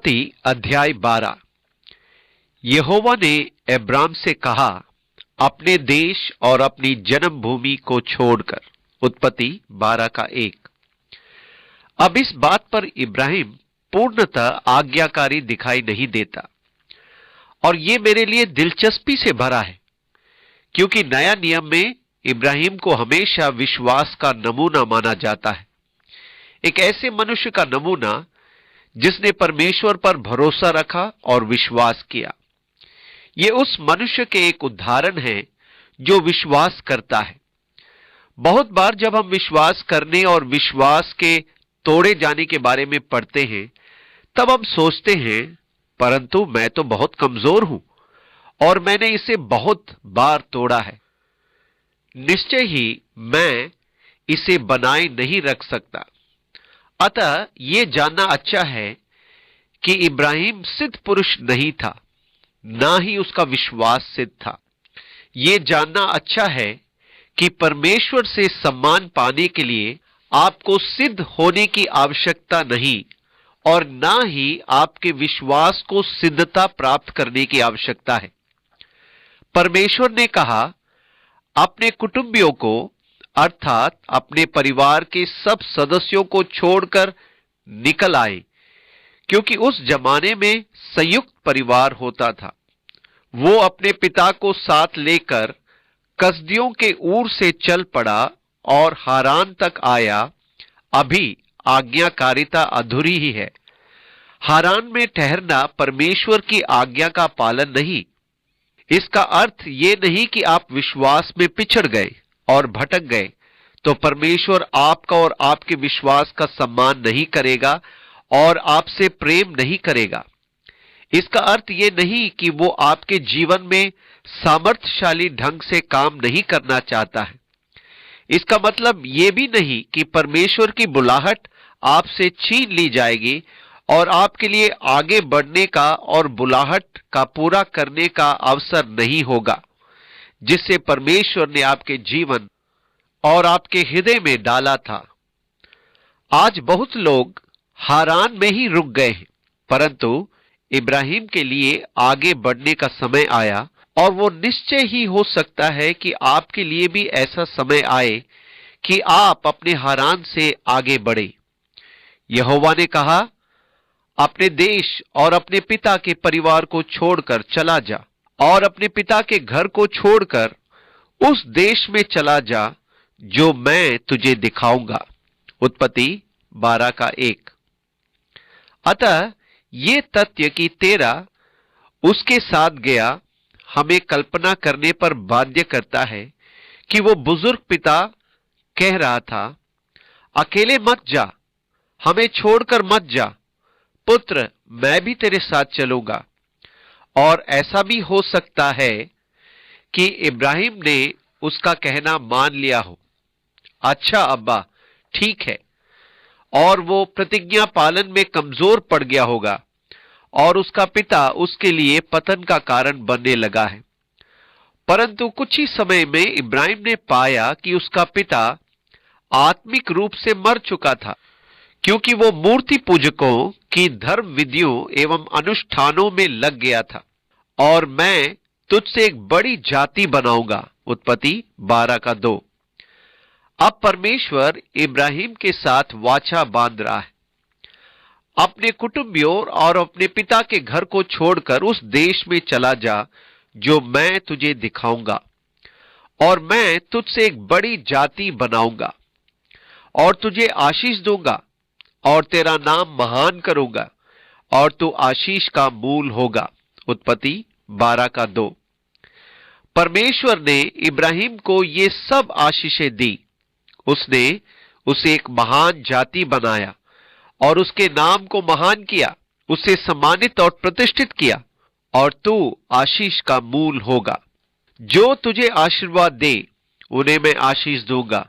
उत्पत्ति अध्याय 12। यहोवा ने अब्राम से कहा, अपने देश और अपनी जन्मभूमि को छोड़कर। उत्पत्ति 12 का 1। अब इस बात पर इब्राहिम पूर्णतः आज्ञाकारी दिखाई नहीं देता, और यह मेरे लिए दिलचस्पी से भरा है, क्योंकि नया नियम में इब्राहिम को हमेशा विश्वास का नमूना माना जाता है। एक ऐसे मनुष्य का नमूना जिसने परमेश्वर पर भरोसा रखा और विश्वास किया। यह उस मनुष्य के एक उदाहरण है जो विश्वास करता है। बहुत बार जब हम विश्वास करने और विश्वास के तोड़े जाने के बारे में पढ़ते हैं, तब हम सोचते हैं, परंतु मैं तो बहुत कमजोर हूं और मैंने इसे बहुत बार तोड़ा है, निश्चय ही मैं इसे बनाए नहीं रख सकता। अतः यह जानना अच्छा है कि इब्राहिम सिद्ध पुरुष नहीं था, ना ही उसका विश्वास सिद्ध था। यह जानना अच्छा है कि परमेश्वर से सम्मान पाने के लिए आपको सिद्ध होने की आवश्यकता नहीं, और ना ही आपके विश्वास को सिद्धता प्राप्त करने की आवश्यकता है। परमेश्वर ने कहा, अपने कुटुंबियों को अर्थात अपने परिवार के सब सदस्यों को छोड़कर निकल आए, क्योंकि उस जमाने में संयुक्त परिवार होता था। वो अपने पिता को साथ लेकर कसदियों के ऊर से चल पड़ा और हारान तक आया। अभी आज्ञाकारिता अधूरी ही है। हारान में ठहरना परमेश्वर की आज्ञा का पालन नहीं। इसका अर्थ ये नहीं कि आप विश्वास में पिछड़ गए और भटक गए तो परमेश्वर आपका और आपके विश्वास का सम्मान नहीं करेगा और आपसे प्रेम नहीं करेगा। इसका अर्थ यह नहीं कि वो आपके जीवन में सामर्थ्यशाली ढंग से काम नहीं करना चाहता है। इसका मतलब यह भी नहीं कि परमेश्वर की बुलाहट आपसे छीन ली जाएगी और आपके लिए आगे बढ़ने का और बुलाहट का पूरा करने का अवसर नहीं होगा, जिससे परमेश्वर ने आपके जीवन और आपके हृदय में डाला था। आज बहुत लोग हारान में ही रुक गए हैं, परंतु इब्राहिम के लिए आगे बढ़ने का समय आया, और वो निश्चय ही हो सकता है कि आपके लिए भी ऐसा समय आए कि आप अपने हारान से आगे बढ़े। यहोवा ने कहा, अपने देश और अपने पिता के परिवार को छोड़कर चला जा, और अपने पिता के घर को छोड़कर उस देश में चला जा जो मैं तुझे दिखाऊंगा। उत्पत्ति 12 का 1। अतः ये तथ्य कि तेरा उसके साथ गया हमें कल्पना करने पर बाध्य करता है कि वो बुजुर्ग पिता कह रहा था, अकेले मत जा, हमें छोड़कर मत जा, पुत्र मैं भी तेरे साथ चलूंगा। और ऐसा भी हो सकता है कि इब्राहिम ने उसका कहना मान लिया हो, अच्छा अब्बा ठीक है, और वो प्रतिज्ञा पालन में कमजोर पड़ गया होगा और उसका पिता उसके लिए पतन का कारण बनने लगा है। परंतु कुछ ही समय में इब्राहिम ने पाया कि उसका पिता आत्मिक रूप से मर चुका था, क्योंकि वो मूर्ति पूजकों की धर्म विधियों एवं अनुष्ठानों में लग गया था। और मैं तुझसे एक बड़ी जाति बनाऊंगा। उत्पत्ति 12 का 2। अब परमेश्वर इब्राहिम के साथ वाचा बांध रहा है, अपने कुटुंबियों और अपने पिता के घर को छोड़कर उस देश में चला जा जो मैं तुझे दिखाऊंगा, और मैं तुझसे एक बड़ी जाति बनाऊंगा और तुझे आशीष दूंगा और तेरा नाम महान करूंगा और तू आशीष का मूल होगा। उत्पत्ति 12 का 2। परमेश्वर ने इब्राहिम को ये सब आशीषें दी। उसने उसे एक महान जाति बनाया और उसके नाम को महान किया, उसे सम्मानित और प्रतिष्ठित किया, और तू आशीष का मूल होगा। जो तुझे आशीर्वाद दे उन्हें मैं आशीष दूंगा,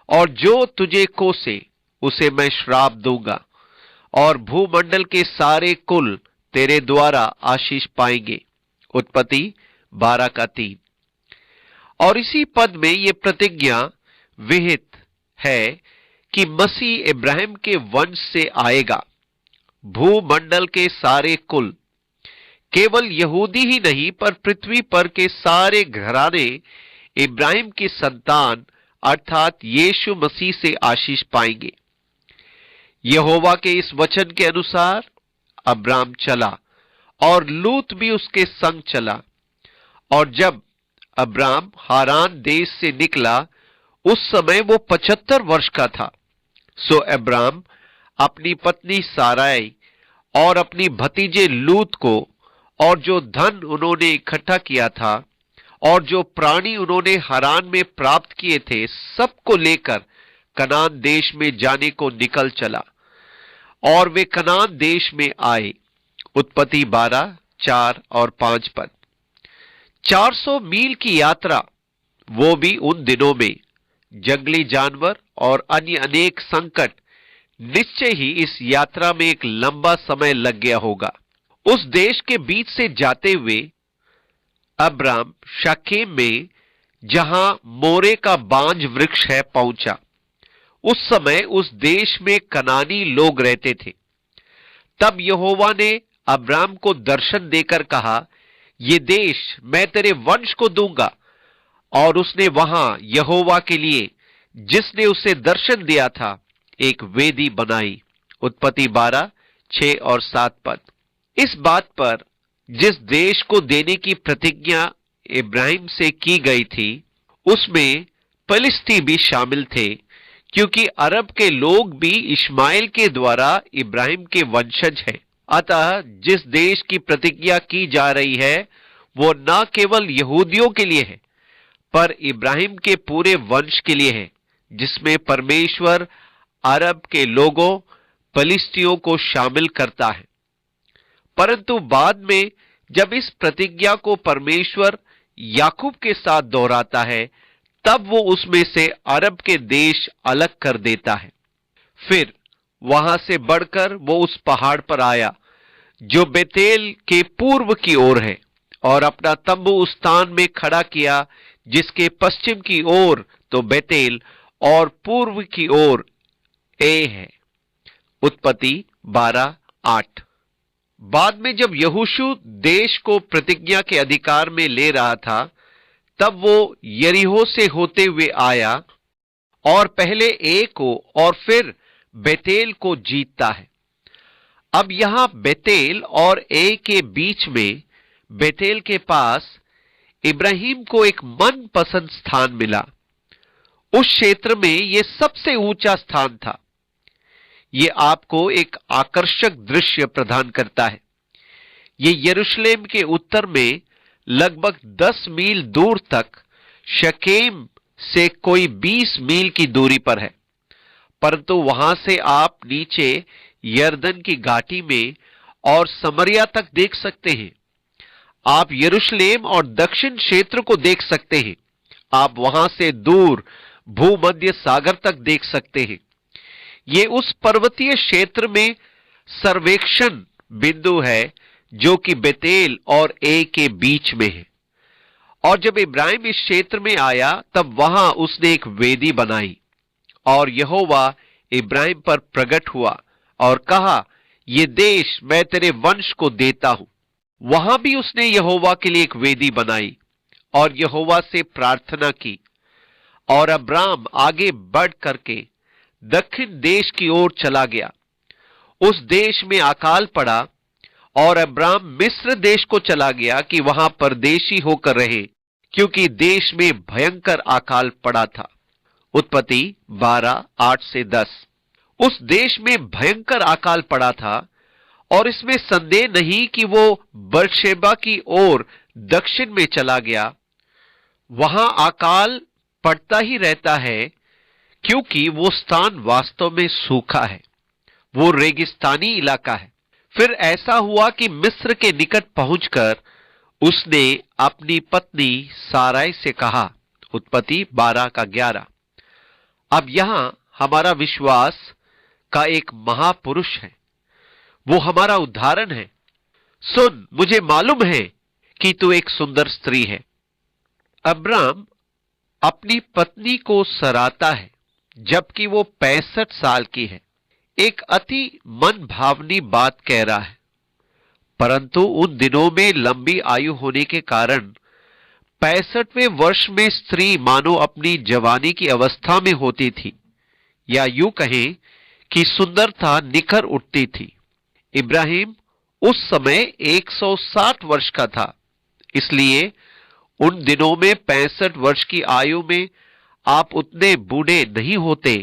और जो तुझे कोसे उसे मैं श्राप दूंगा, और भूमंडल के सारे कुल तेरे द्वारा आशीष पाएंगे। उत्पत्ति 12 का 3। और इसी पद में यह प्रतिज्ञा विहित है कि मसीह इब्राहिम के वंश से आएगा। भूमंडल के सारे कुल, केवल यहूदी ही नहीं पर पृथ्वी पर के सारे घराने इब्राहिम की संतान अर्थात यीशु मसीह से आशीष पाएंगे। यहोवा के इस वचन के अनुसार अब्राम चला और लूत भी उसके संग चला। और जब अब्राम हारान देश से निकला उस समय वो 75 वर्ष का था। सो अब्राम अपनी पत्नी साराई और अपनी भतीजे लूत को और जो धन उन्होंने इकट्ठा किया था और जो प्राणी उन्होंने हारान में प्राप्त किए थे, सबको लेकर कनान देश में जाने को निकल चला और वे कनान देश में आए। उत्पत्ति 12:4 और 5 पद। 400 मील की यात्रा, वो भी उन दिनों में। जंगली जानवर और अन्य अनेक संकट, निश्चय ही इस यात्रा में एक लंबा समय लग गया होगा। उस देश के बीच से जाते हुए अब्राम शकेम में, जहां मोरे का बांज वृक्ष है, पहुंचा। उस समय उस देश में कनानी लोग रहते थे। तब यहोवा ने अब्राम को दर्शन देकर कहा, ये देश मैं तेरे वंश को दूंगा। और उसने वहां यहोवा के लिए, जिसने उसे दर्शन दिया था, एक वेदी बनाई। उत्पत्ति 12:6 और 7 पद। इस बात पर जिस देश को देने की प्रतिज्ञा इब्राहिम से की गई थी, उसमें फिलिस्ती भी शामिल थे, क्योंकि अरब के लोग भी इश्माइल के द्वारा इब्राहिम के वंशज हैं। अतः जिस देश की प्रतिज्ञा की जा रही है वो न केवल यहूदियों के लिए है पर इब्राहिम के पूरे वंश के लिए है, जिसमें परमेश्वर अरब के लोगों फिलिस्तियों को शामिल करता है। परंतु बाद में जब इस प्रतिज्ञा को परमेश्वर याकूब के साथ दोहराता है, तब वो उसमें से अरब के देश अलग कर देता है। फिर वहां से बढ़कर वो उस पहाड़ पर आया जो बेतेल के पूर्व की ओर है, और अपना तंबू उस स्थान में खड़ा किया जिसके पश्चिम की ओर तो बेतेल और पूर्व की ओर ए है। उत्पत्ति 12:8। बाद में जब यहोशू देश को प्रतिज्ञा के अधिकार में ले रहा था, तब वो यरीहो से होते हुए आया और पहले ए को और फिर बेतेल को जीतता है। अब यहां बेतेल और ए के बीच में, बेतेल के पास इब्राहिम को एक मनपसंद स्थान मिला। उस क्षेत्र में यह सबसे ऊंचा स्थान था। यह आपको एक आकर्षक दृश्य प्रदान करता है। यह यरूशलेम के उत्तर में लगभग 10 मील दूर तक शकेम से कोई 20 मील की दूरी पर है, परंतु वहां से आप नीचे यरदन की घाटी में और समरिया तक देख सकते हैं। आप यरूशलेम और दक्षिण क्षेत्र को देख सकते हैं। आप वहां से दूर भूमध्य सागर तक देख सकते हैं। ये उस पर्वतीय क्षेत्र में सर्वेक्षण बिंदु है जो कि बेतेल और ए के बीच में है। और जब इब्राहिम इस क्षेत्र में आया, तब वहां उसने एक वेदी बनाई और यहोवा इब्राहिम पर प्रकट हुआ और कहा, ये देश मैं तेरे वंश को देता हूं। वहां भी उसने यहोवा के लिए एक वेदी बनाई और यहोवा से प्रार्थना की। और अब्राम आगे बढ़ करके दक्षिण देश की ओर चला गया। उस देश में अकाल पड़ा और अब्राम मिस्र देश को चला गया कि वहां परदेशी होकर रहे, क्योंकि देश में भयंकर अकाल पड़ा था। उत्पत्ति 12:8 से 10। उस देश में भयंकर अकाल पड़ा था और इसमें संदेह नहीं कि वो बर्शेबा की ओर दक्षिण में चला गया। वहां अकाल पड़ता ही रहता है क्योंकि वो स्थान वास्तव में सूखा है, वो रेगिस्तानी इलाका है। फिर ऐसा हुआ कि मिस्र के निकट पहुंचकर उसने अपनी पत्नी साराई से कहा। उत्पत्ति 12:11। अब यहां हमारा विश्वास का एक महापुरुष है, वो हमारा उदाहरण है। सुन, मुझे मालूम है कि तू एक सुंदर स्त्री है। अब्राम अपनी पत्नी को सराहता है जबकि वो 65 साल की है। एक अति मन भावनी बात कह रहा है, परंतु उन दिनों में लंबी आयु होने के कारण 65वें वर्ष में स्त्री मानो अपनी जवानी की अवस्था में होती थी, या यूं कहें कि सुंदरता निखर उठती थी। इब्राहिम उस समय 160 वर्ष का था, इसलिए उन दिनों में 65 वर्ष की आयु में आप उतने बूढ़े नहीं होते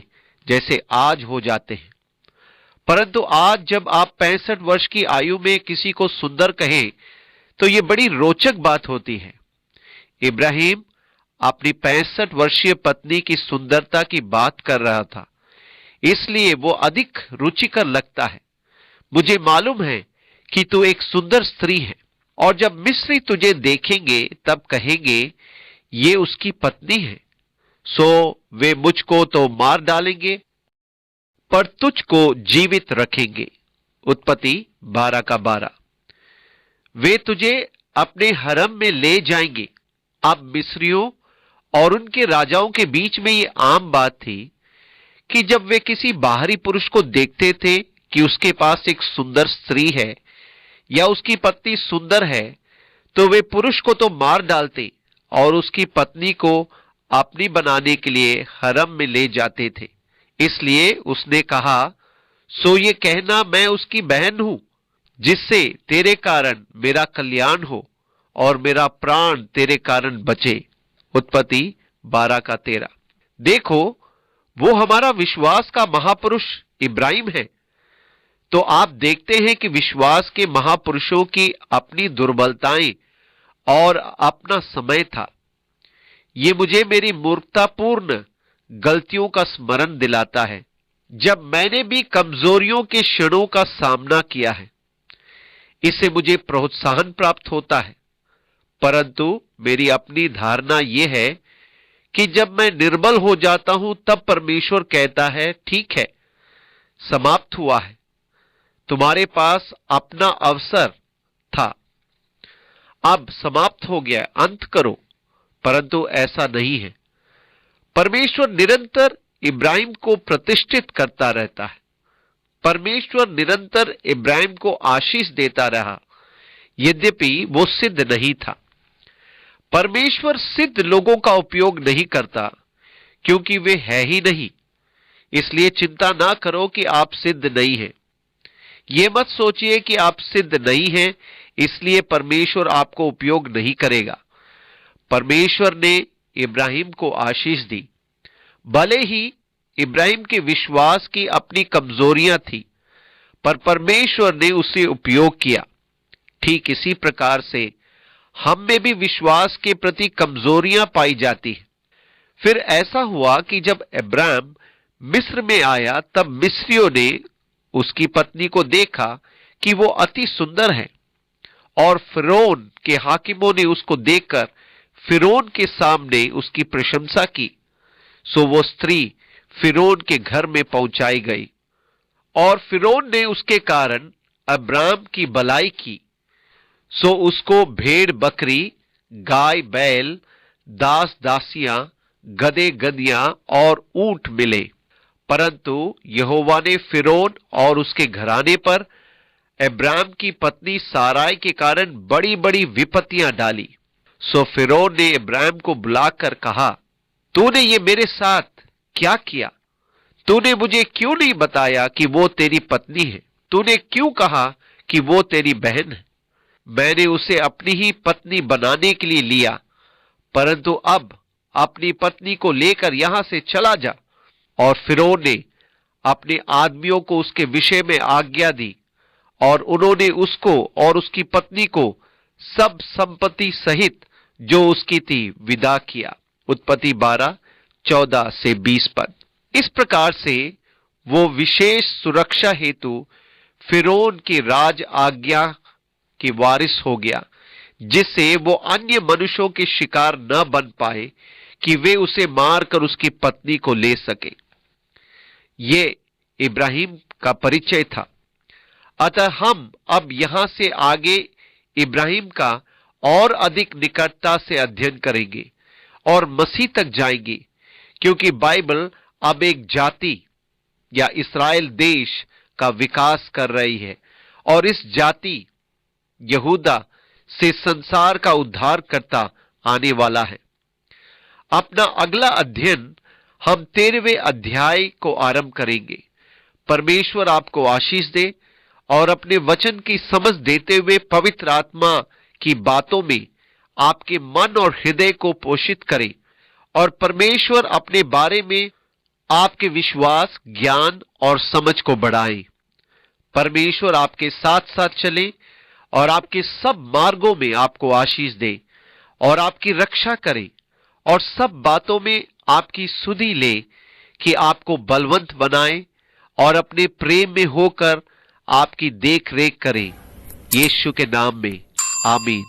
जैसे आज हो जाते हैं। परंतु आज जब आप 65 वर्ष की आयु में किसी को सुंदर कहें तो यह बड़ी रोचक बात होती है। इब्राहिम अपनी 65 वर्षीय पत्नी की सुंदरता की बात कर रहा था, इसलिए वो अधिक रुचिकर लगता है। मुझे मालूम है कि तू एक सुंदर स्त्री है, और जब मिस्री तुझे देखेंगे तब कहेंगे ये उसकी पत्नी है, सो वे मुझको तो मार डालेंगे पर तुझको जीवित रखेंगे। उत्पत्ति 12:12। वे तुझे अपने हरम में ले जाएंगे। अब मिस्रियों और उनके राजाओं के बीच में ये आम बात थी कि जब वे किसी बाहरी पुरुष को देखते थे कि उसके पास एक सुंदर स्त्री है या उसकी पत्नी सुंदर है, तो वे पुरुष को तो मार डालते और उसकी पत्नी को अपनी बनाने के लिए हरम में ले जाते थे। इसलिए उसने कहा, सो ये कहना मैं उसकी बहन हूं, जिससे तेरे कारण मेरा कल्याण हो और मेरा प्राण तेरे कारण बचे। उत्पत्ति 12:13। देखो, वो हमारा विश्वास का महापुरुष इब्राहिम है। तो आप देखते हैं कि विश्वास के महापुरुषों की अपनी दुर्बलताएं और अपना समय था। ये मुझे मेरी मूर्खतापूर्ण गलतियों का स्मरण दिलाता है, जब मैंने भी कमजोरियों के क्षणों का सामना किया है। इससे मुझे प्रोत्साहन प्राप्त होता है, परंतु मेरी अपनी धारणा यह है कि जब मैं निर्बल हो जाता हूं तब परमेश्वर कहता है, ठीक है, समाप्त हुआ है, तुम्हारे पास अपना अवसर था, अब समाप्त हो गया, अंत करो। परंतु ऐसा नहीं है। परमेश्वर निरंतर इब्राहिम को प्रतिष्ठित करता रहता है। परमेश्वर निरंतर इब्राहिम को आशीष देता रहा, यद्यपि वो सिद्ध नहीं था। परमेश्वर सिद्ध लोगों का उपयोग नहीं करता, क्योंकि वे है ही नहीं। इसलिए चिंता ना करो कि आप सिद्ध नहीं हैं। ये मत सोचिए कि आप सिद्ध नहीं हैं, इसलिए परमेश्वर आपको उपयोग नहीं करेगा। परमेश्वर ने इब्राहिम को आशीष दी। भले ही इब्राहिम के विश्वास की अपनी कमजोरियां थी, पर परमेश्वर ने उसे उपयोग किया। ठीक इसी प्रकार से हम में भी विश्वास के प्रति कमजोरियां पाई जाती हैं। फिर ऐसा हुआ कि जब इब्राहिम मिस्र में आया, तब मिस्रियों ने उसकी पत्नी को देखा कि वो अति सुंदर है, और फिरौन के हाकिमों ने उसको देखकर फिरौन के सामने उसकी प्रशंसा की। सो वो स्त्री फिरौन के घर में पहुंचाई गई, और फिरौन ने उसके कारण अब्राम की भलाई की। सो उसको भेड़ बकरी, गाय बैल, दास दासियां, गधे गधियां और ऊंट मिले। परंतु यहोवा ने फिरौन और उसके घराने पर अब्राम की पत्नी साराई के कारण बड़ी बड़ी विपत्तियां डाली। सो फिरौन ने अब्राम को बुलाकर कहा, तूने ये मेरे साथ क्या किया? तूने मुझे क्यों नहीं बताया कि वो तेरी पत्नी है? तूने क्यों कहा कि वो तेरी बहन है? मैंने उसे अपनी ही पत्नी बनाने के लिए लिया, परंतु अब अपनी पत्नी को लेकर यहां से चला जा। और फिरौन ने अपने आदमियों को उसके विषय में आज्ञा दी, और उन्होंने उसको और उसकी पत्नी को सब संपत्ति सहित जो उसकी थी विदा किया। उत्पत्ति 12:14 से 20 पद। इस प्रकार से वो विशेष सुरक्षा हेतु फिरौन की राज आज्ञा के वारिस हो गया, जिससे वो अन्य मनुष्यों के शिकार न बन पाए कि वे उसे मारकर उसकी पत्नी को ले सके। ये इब्राहिम का परिचय था। अतः हम अब यहां से आगे इब्राहिम का और अधिक निकटता से अध्ययन करेंगे और मसीह तक जाएंगे, क्योंकि बाइबल अब एक जाति या इस्राएल देश का विकास कर रही है और इस जाति यहूदा से संसार का उद्धारकर्ता आने वाला है। अपना अगला अध्ययन हम 13वें अध्याय को आरंभ करेंगे। परमेश्वर आपको आशीष दे और अपने वचन की समझ देते हुए पवित्र आत्मा की बातों में आपके मन और हृदय को पोषित करे और परमेश्वर अपने बारे में आपके विश्वास, ज्ञान और समझ को बढ़ाए। परमेश्वर आपके साथ साथ चले और आपके सब मार्गों में आपको आशीष दे और आपकी रक्षा करे और सब बातों में आपकी सुधि ले कि आपको बलवंत बनाए और अपने प्रेम में होकर आपकी देख रेख करे। यीशु के नाम में आमीन।